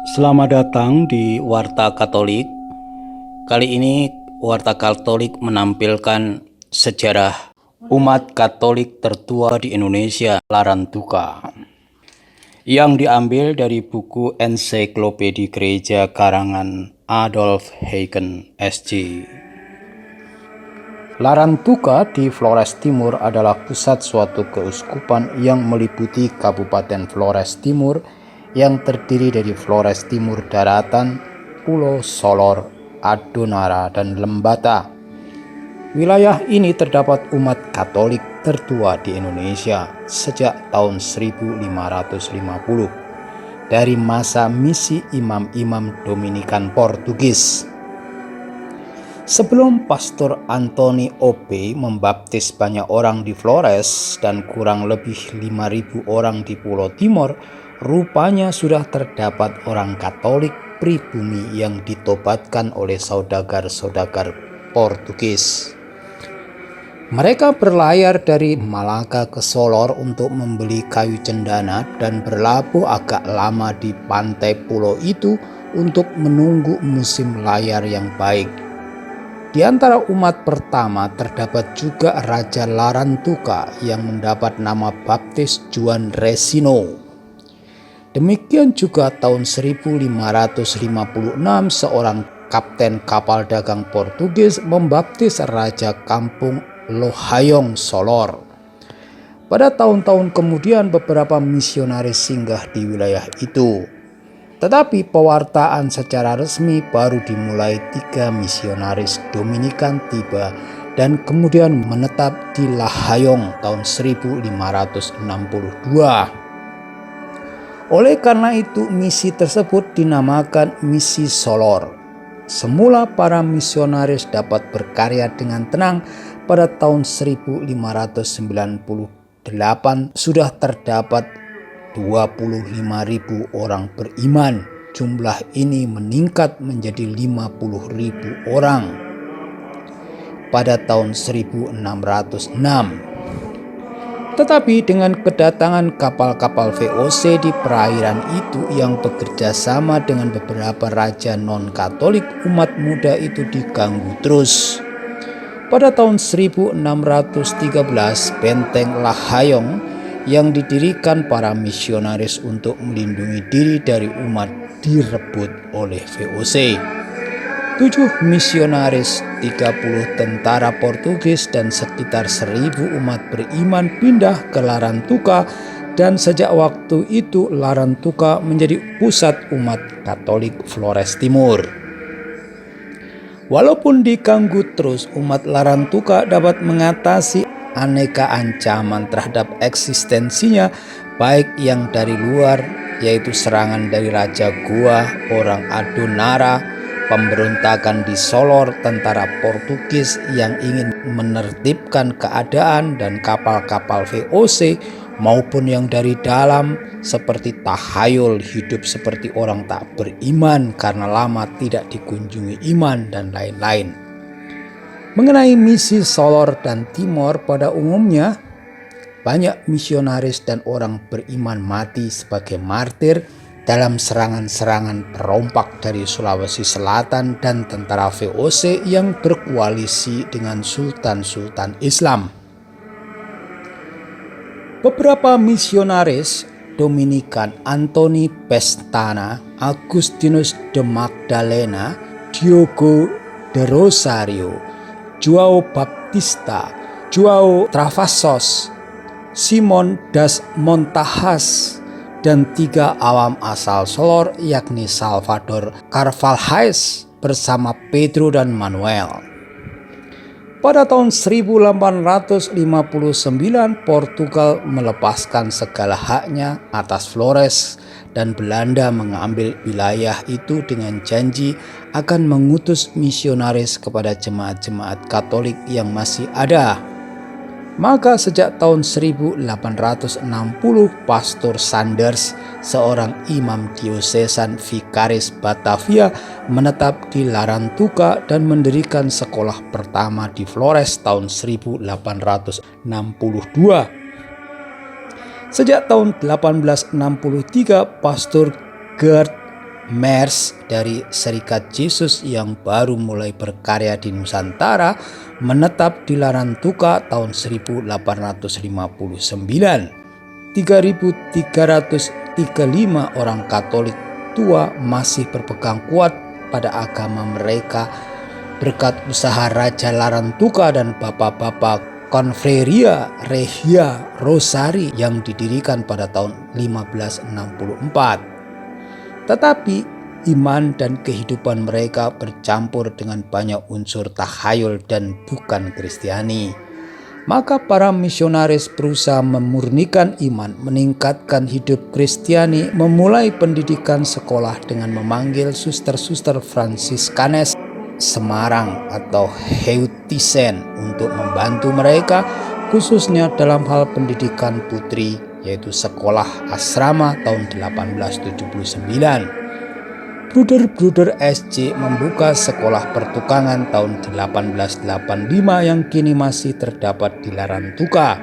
Selamat datang di Warta Katolik. Kali ini Warta Katolik menampilkan sejarah umat Katolik tertua di Indonesia, Larantuka, yang diambil dari buku Ensiklopedi Gereja karangan Adolf Heiken SJ. Larantuka di Flores Timur adalah pusat suatu keuskupan yang meliputi Kabupaten Flores Timur yang terdiri dari Flores Timur Daratan, Pulau Solor, Adonara, dan Lembata. Wilayah ini terdapat umat Katolik tertua di Indonesia sejak tahun 1550 dari masa misi imam-imam Dominikan Portugis. Sebelum Pastor Antoni Ope membaptis banyak orang di Flores dan kurang lebih 5.000 orang di Pulau Timor, rupanya sudah terdapat orang Katolik pribumi yang ditobatkan oleh saudagar-saudagar Portugis. Mereka berlayar dari Malaka ke Solor untuk membeli kayu cendana dan berlabuh agak lama di pantai pulau itu untuk menunggu musim layar yang baik. Di antara umat pertama terdapat juga Raja Larantuka yang mendapat nama baptis Juan Resino. Demikian juga tahun 1556 seorang kapten kapal dagang Portugis membaptis Raja Kampung Lohayong Solor. Pada tahun-tahun kemudian beberapa misionaris singgah di wilayah itu. Tetapi pewartaan secara resmi baru dimulai 3 misionaris Dominikan tiba dan kemudian menetap di Lahayong tahun 1562. Oleh karena itu misi tersebut dinamakan misi Solor. Semula para misionaris dapat berkarya dengan tenang. Pada tahun 1598 sudah terdapat 25.000 orang beriman. Jumlah ini meningkat menjadi 50.000 orang pada tahun 1606. Tetapi dengan kedatangan kapal-kapal VOC di perairan itu yang bekerja sama dengan beberapa raja non-Katolik, umat muda itu diganggu terus. Pada tahun 1613, benteng Lahayong yang didirikan para misionaris untuk melindungi diri dari umat direbut oleh VOC. 7 misionaris, 30 tentara Portugis dan sekitar 1.000 umat beriman pindah ke Larantuka, dan sejak waktu itu Larantuka menjadi pusat umat Katolik Flores Timur. Walaupun diganggu terus, umat Larantuka dapat mengatasi aneka ancaman terhadap eksistensinya, baik yang dari luar, yaitu serangan dari Raja Goa, orang Adonara, pemberontakan di Solor, tentara Portugis yang ingin menertibkan keadaan, dan kapal-kapal VOC, maupun yang dari dalam seperti tahayul hidup seperti orang tak beriman karena lama tidak dikunjungi iman, dan lain-lain. Mengenai misi Solor dan Timor pada umumnya, banyak misionaris dan orang beriman mati sebagai martir dalam serangan-serangan perompak dari Sulawesi Selatan dan tentara VOC yang berkoalisi dengan sultan-sultan Islam. Beberapa misionaris Dominikan, Antoni Pestana, Agustinus de Magdalena, Diogo de Rosario, Joao Baptista, Joao Travassos, Simon das Montajas, dan 3 awam asal Solor yakni Salvador Carvalhais bersama Pedro dan Manuel. Pada tahun 1859 Portugal melepaskan segala haknya atas Flores dan Belanda mengambil wilayah itu dengan janji akan mengutus misionaris kepada jemaat-jemaat Katolik yang masih ada. Maka sejak tahun 1860 Pastor Sanders, seorang imam diosesan vikaris Batavia, menetap di Larantuka dan mendirikan sekolah pertama di Flores tahun 1862. Sejak tahun 1863 Pastor Gerd MERS dari Serikat Yesus yang baru mulai berkarya di Nusantara menetap di Larantuka tahun 1859. 3.335 orang Katolik tua masih berpegang kuat pada agama mereka berkat usaha Raja Larantuka dan bapak-bapak Confreria Regia Rosari yang didirikan pada tahun 1564. Tetapi iman dan kehidupan mereka bercampur dengan banyak unsur tahayul dan bukan Kristiani. Maka para misionaris berusaha memurnikan iman, meningkatkan hidup Kristiani, memulai pendidikan sekolah dengan memanggil suster-suster Fransiskanes Semarang atau Heutisen untuk membantu mereka, khususnya dalam hal pendidikan putri, yaitu sekolah asrama tahun 1879. Bruder SC membuka sekolah pertukangan tahun 1885 yang kini masih terdapat di Larantuka.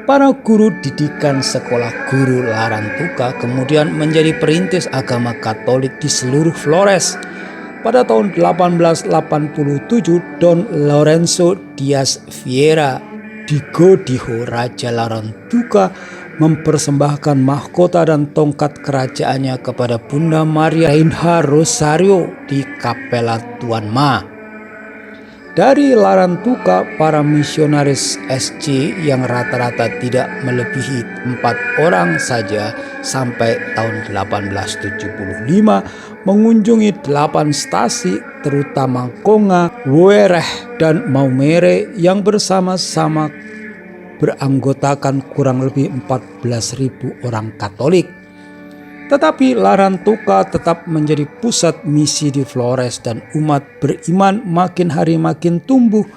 Para guru didikan sekolah guru Larantuka kemudian menjadi perintis agama Katolik di seluruh Flores. Pada tahun 1887, Don Lorenzo Diaz Vieira Digodiho, Raja Larantuka, mempersembahkan mahkota dan tongkat kerajaannya kepada Bunda Maria Reina Rosario di Kapela Tuan Ma. Dari Larantuka, para misionaris SC yang rata-rata tidak melebihi 4 orang saja sampai tahun 1875 mengunjungi 8 stasi terutama Konga, Wereh, dan Maumere yang bersama-sama beranggotakan kurang lebih 14.000 orang Katolik. Tetapi Larantuka tetap menjadi pusat misi di Flores dan umat beriman makin hari makin tumbuh.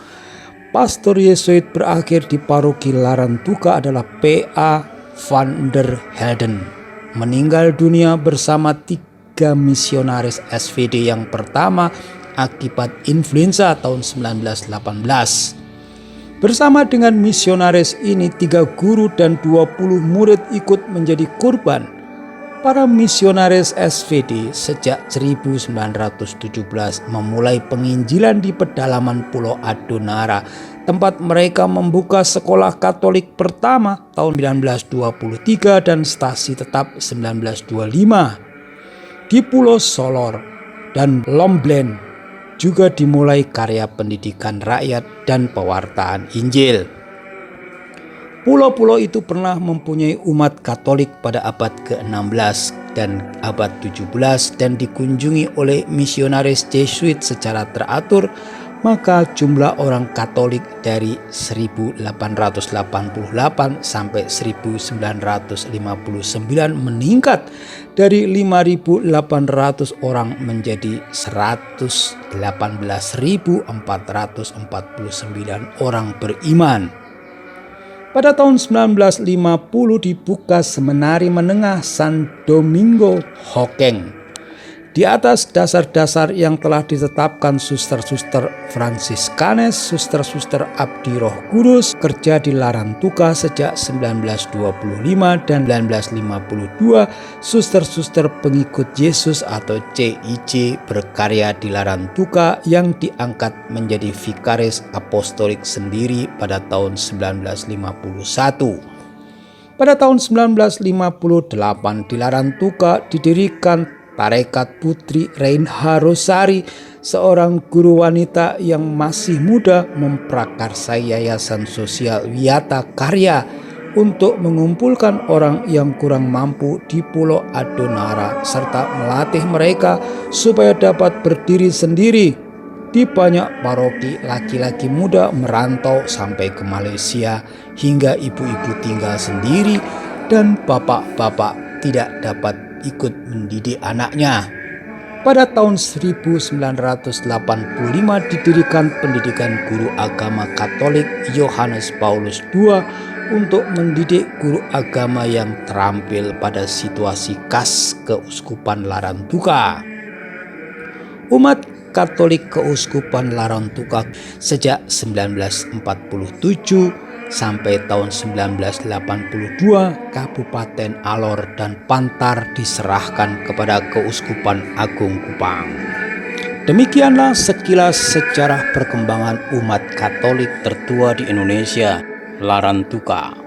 Pastor Yesuit berakhir di paroki Larantuka adalah P.A. van der Helden. Meninggal dunia bersama 3 misionaris SVD yang pertama akibat influenza tahun 1918. Bersama dengan misionaris ini 3 guru dan 20 murid ikut menjadi korban. Para misionaris SVD sejak 1917 memulai penginjilan di pedalaman Pulau Adonara, tempat mereka membuka sekolah Katolik pertama tahun 1923 dan stasi tetap 1925. Di Pulau Solor dan Lomblen juga dimulai karya pendidikan rakyat dan pewartaan Injil. Pulau-pulau itu pernah mempunyai umat Katolik pada abad ke-16 dan abad 17 dan dikunjungi oleh misionaris Jesuit secara teratur, maka jumlah orang Katolik dari 1888 sampai 1959 meningkat dari 5.800 orang menjadi 118.449 orang beriman. Pada tahun 1950 dibuka Seminari Menengah San Domingo Hokeng. Di atas dasar-dasar yang telah ditetapkan suster-suster Fransiskanes, suster-suster Abdi Roh Kudus kerja di Larantuka sejak 1925 dan 1952, suster-suster pengikut Yesus atau CIC berkarya di Larantuka yang diangkat menjadi vikaris apostolik sendiri pada tahun 1951. Pada tahun 1958 di Larantuka didirikan Tarekat Putri Reina Rosari, seorang guru wanita yang masih muda memprakarsai yayasan sosial Wiyata Karya untuk mengumpulkan orang yang kurang mampu di Pulau Adonara serta melatih mereka supaya dapat berdiri sendiri. Di banyak paroki laki-laki muda merantau sampai ke Malaysia hingga ibu-ibu tinggal sendiri dan bapak-bapak tidak dapat ikut mendidik anaknya. Pada tahun 1985 didirikan pendidikan guru agama Katolik Yohanes Paulus II untuk mendidik guru agama yang terampil pada situasi khas Keuskupan Larantuka. Umat Katolik Keuskupan Larantuka sejak 1947 Sampai tahun 1982, Kabupaten Alor dan Pantar diserahkan kepada Keuskupan Agung Kupang. Demikianlah sekilas sejarah perkembangan umat Katolik tertua di Indonesia, Larantuka.